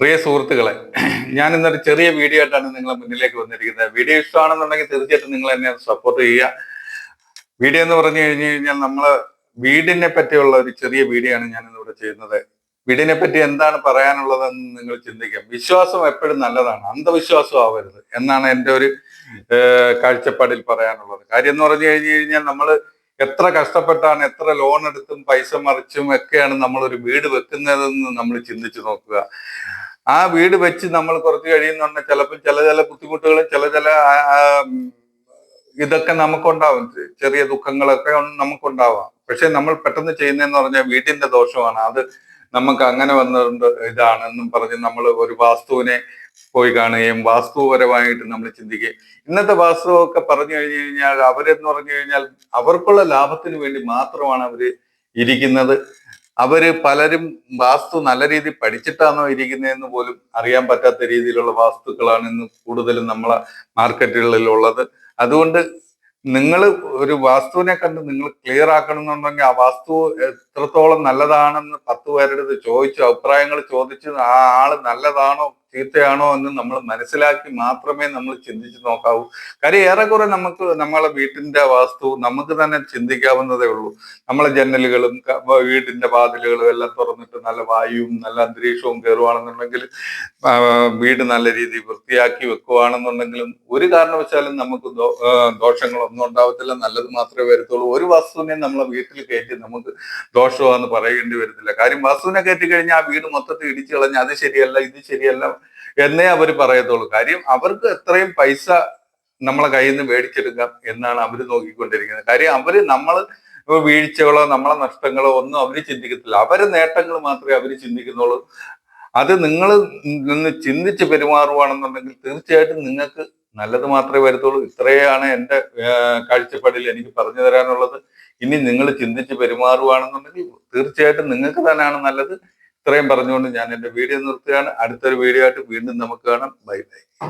പ്രിയ സുഹൃത്തുക്കളെ, ഞാൻ ഇന്നൊരു ചെറിയ വീഡിയോ ആയിട്ടാണ് നിങ്ങളെ മുന്നിലേക്ക് വന്നിരിക്കുന്നത്. വീഡിയോ ഇഷ്ടമാണെന്നുണ്ടെങ്കിൽ തീർച്ചയായിട്ടും നിങ്ങൾ എന്നെ സപ്പോർട്ട് ചെയ്യുക. വീഡിയോ എന്ന് പറഞ്ഞു കഴിഞ്ഞു കഴിഞ്ഞാൽ നമ്മള് വീടിനെ പറ്റിയുള്ള ഒരു ചെറിയ വീഡിയോ ആണ് ഞാൻ ഇന്നിവിടെ ചെയ്യുന്നത്. വീടിനെ പറ്റി എന്താണ് പറയാനുള്ളതെന്ന് നിങ്ങൾ ചിന്തിക്കാം. വിശ്വാസം എപ്പോഴും നല്ലതാണ്, അന്ധവിശ്വാസം ആവരുത് എന്നാണ് എൻ്റെ ഒരു കാഴ്ചപ്പാടിൽ പറയാനുള്ളത്. കാര്യം എന്ന് പറഞ്ഞു കഴിഞ്ഞു കഴിഞ്ഞാൽ നമ്മൾ എത്ര കഷ്ടപ്പെട്ടാണ്, എത്ര ലോൺ എടുത്തും പൈസ മറിച്ചും ഒക്കെയാണ് നമ്മളൊരു വീട് വെക്കുന്നതെന്ന് നമ്മൾ ചിന്തിച്ചു നോക്കുക. ആ വീട് വെച്ച് നമ്മൾ കുറച്ച് കഴിയുന്നുണ്ട്, ചിലപ്പോൾ ചില ബുദ്ധിമുട്ടുകൾ, ചില ഇതൊക്കെ നമുക്കുണ്ടാവും, ചെറിയ ദുഃഖങ്ങളൊക്കെ നമുക്കുണ്ടാവാം. പക്ഷെ നമ്മൾ പെട്ടെന്ന് ചെയ്യുന്നതെന്ന് പറഞ്ഞാൽ വീടിന്റെ ദോഷമാണ്, അത് നമുക്ക് അങ്ങനെ വന്നുകൊണ്ട് ഇതാണെന്നും പറഞ്ഞ് നമ്മൾ ഒരു വാസ്തുവിനെ പോയി കാണുകയും വാസ്തുപരമായിട്ട് നമ്മൾ ചിന്തിക്കുകയും. ഇന്നത്തെ വാസ്തുവൊക്കെ പറഞ്ഞു കഴിഞ്ഞു കഴിഞ്ഞാൽ അവരെന്ന് പറഞ്ഞു കഴിഞ്ഞാൽ അവർക്കുള്ള ലാഭത്തിന് വേണ്ടി മാത്രമാണ് അവര് ഇരിക്കുന്നത്. അവര് പലരും വാസ്തു നല്ല രീതിയിൽ പഠിച്ചിട്ടാണോ ഇരിക്കുന്നതെന്ന് പോലും അറിയാൻ പറ്റാത്ത രീതിയിലുള്ള വാസ്തുക്കളാണ് ഇന്ന് കൂടുതലും നമ്മളെ മാർക്കറ്റുകളിൽ ഉള്ളത്. അതുകൊണ്ട് നിങ്ങൾ ഒരു വാസ്തുവിനെ കണ്ട് നിങ്ങൾ ക്ലിയർ ആക്കണമെന്നുണ്ടെങ്കിൽ ആ വാസ്തു എത്രത്തോളം നല്ലതാണെന്ന് 10 പേരുടെ അടുത്ത് ചോദിച്ചു, അഭിപ്രായങ്ങൾ ചോദിച്ച് ആ ആള് നല്ലതാണോ ചീത്തയാണോ എന്ന് നമ്മൾ മനസ്സിലാക്കി മാത്രമേ നമ്മൾ ചിന്തിച്ച് നോക്കാവൂ. കാര്യം ഏറെക്കുറെ നമുക്ക് നമ്മളെ വീട്ടിന്റെ വാസ്തു നമുക്ക് തന്നെ ചിന്തിക്കാവുന്നതേ ഉള്ളൂ. നമ്മളെ ജനലുകളും വീടിന്റെ വാതിലുകളും എല്ലാം തുറന്നിട്ട് നല്ല വായുവും നല്ല അന്തരീക്ഷവും കയറുവാണെന്നുണ്ടെങ്കിൽ, വീട് നല്ല രീതിയിൽ വൃത്തിയാക്കി വെക്കുവാണെന്നുണ്ടെങ്കിലും ഒരു കാരണവശാലും നമുക്ക് ദോഷങ്ങളൊന്നും ഉണ്ടാവത്തില്ല, നല്ലത് മാത്രമേ വരത്തുള്ളൂ. ഒരു വസ്തുവിനെ നമ്മളെ വീട്ടിൽ കയറ്റി നമുക്ക് ദോഷമാണെന്ന് പറയേണ്ടി വരത്തില്ല. കാര്യം വസ്തുവിനെ കയറ്റി കഴിഞ്ഞാൽ ആ വീട് മൊത്തത്തിൽ ഇടിച്ചു കളഞ്ഞ് അത് ശരിയല്ല ഇത് ശരിയല്ല എന്നേ അവർ പറയത്തുള്ളൂ. കാര്യം അവർക്ക് എത്രയും പൈസ നമ്മളെ കയ്യിൽ നിന്ന് മേടിച്ചെടുക്കാം എന്നാണ് അവർ നോക്കിക്കൊണ്ടിരിക്കുന്നത്. കാര്യം അവര് നമ്മൾ വീഴ്ചകളോ നമ്മളെ നഷ്ടങ്ങളോ ഒന്നും അവര് ചിന്തിക്കത്തില്ല, അവരെ നേട്ടങ്ങൾ മാത്രമേ അവര് ചിന്തിക്കുന്നുള്ളൂ. അത് നിങ്ങൾ നിന്ന് ചിന്തിച്ച് പെരുമാറുവാണെന്നുണ്ടെങ്കിൽ തീർച്ചയായിട്ടും നിങ്ങൾക്ക് നല്ലത് മാത്രമേ വരത്തുള്ളൂ. ഇത്രയാണ് എൻ്റെ കാഴ്ചപ്പാടിൽ എനിക്ക് പറഞ്ഞു തരാനുള്ളത്. ഇനി നിങ്ങൾ ചിന്തിച്ച് പെരുമാറുവാണെന്നുണ്ടെങ്കിൽ തീർച്ചയായിട്ടും നിങ്ങൾക്ക് തന്നെയാണ് നല്ലത്. ഇത്രയും പറഞ്ഞുകൊണ്ട് ഞാൻ എൻ്റെ വീഡിയോ നിർത്തുകയാണ്. അടുത്തൊരു വീഡിയോ ആയിട്ട് വീണ്ടും നമുക്ക് കാണാം. Bye bye.